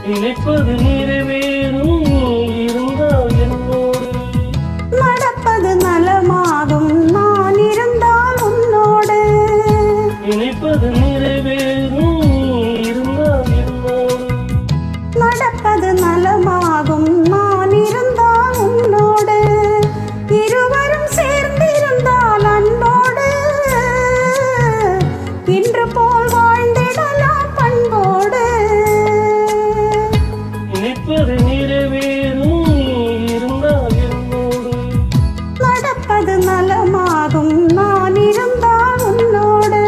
நினைப்பது நிறைவேறும் இருந்தால் என்னோடு நடப்பது நலமாகும் நான் இருந்தால் உன்னோடு நினைப்பது நிறைவேறும் இருந்தால் என்னோடு நடப்பது நலமாகும் நான் இருந்தால் உன்னோடு இருவரும் சேர்ந்திருந்தால் அன்போடு இன்று போல் வாழ்ந்திடலாம் பண்போடு நினைப்பது நிறைவேறும் இருந்தால் என்னோடு நடப்பது நலமாகும் நான் இருந்தால் உன்னோடு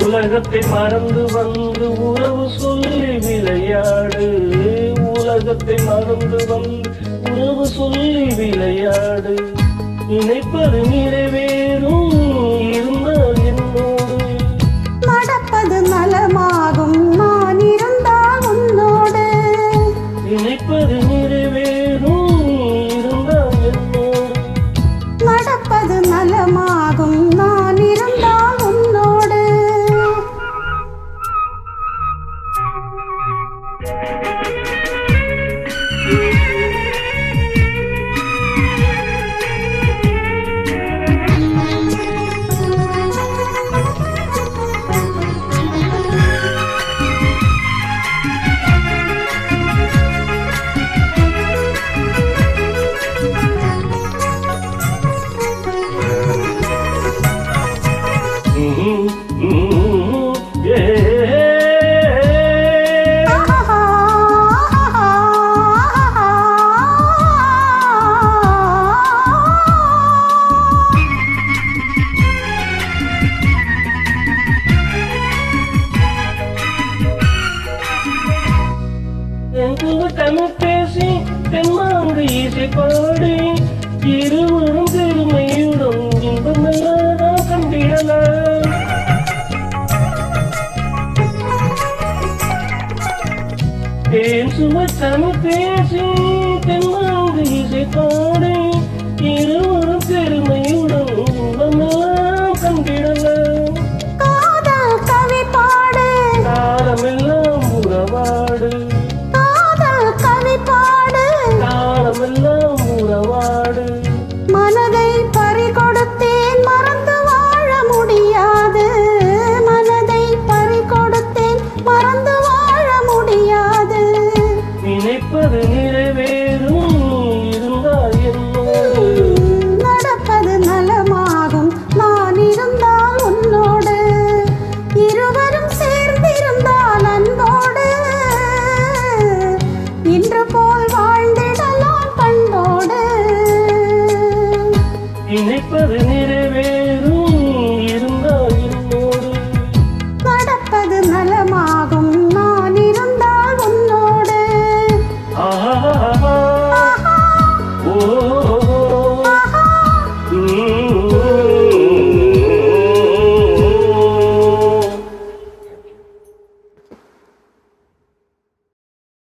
உலகத்தை மறந்து வந்து உறவு சொல்லி விளையாடு உலகத்தை மறந்து வந்து உறவு சொல்லி விளையாடு நினைப்பது நிறைவேறும் இருந்தால் என்னோடு நடப்பது நலமாகும் நான் இருந்தால் உன்னோடு நினைப்பது நிறைவேறும் இருந்தால் என்னோடு நடப்பது நலமாகும் நான் இருந்தால் உன்னோடு தமிழ் பேசி தென்மாங்கு இசை பாடி இருவரும் பெருமையுடன் இன்பமெல்லாம் கண்டிடலாம் தேன் சுவை தமிழ் பேசி தென்மாங்கு இசை பாடி இருவரும் பெருமையுடன் இன்பமெல்லாம் கண்டிடலாம் காதல் கவி பாடு காலமெல்லாம் உறவாடு காலமெல்லாம் உறவாடு மனதை பறி கொடுத்தேன் மறந்து வாழ முடியாது மனதை பறி கொடுத்தேன் மறந்து வாழ முடியாது நினைப்பது நிறைவேறும் இருந்தால் என்னோடு நடப்பது நலமாகும் நான் இருந்தால் உன்னோடு இருவரும் சேர்ந்திருந்தால் அன்போடு இன்று போல் வாழ்ந்திடலாம் பண்போடு நினைப்பது நிறைவேறும்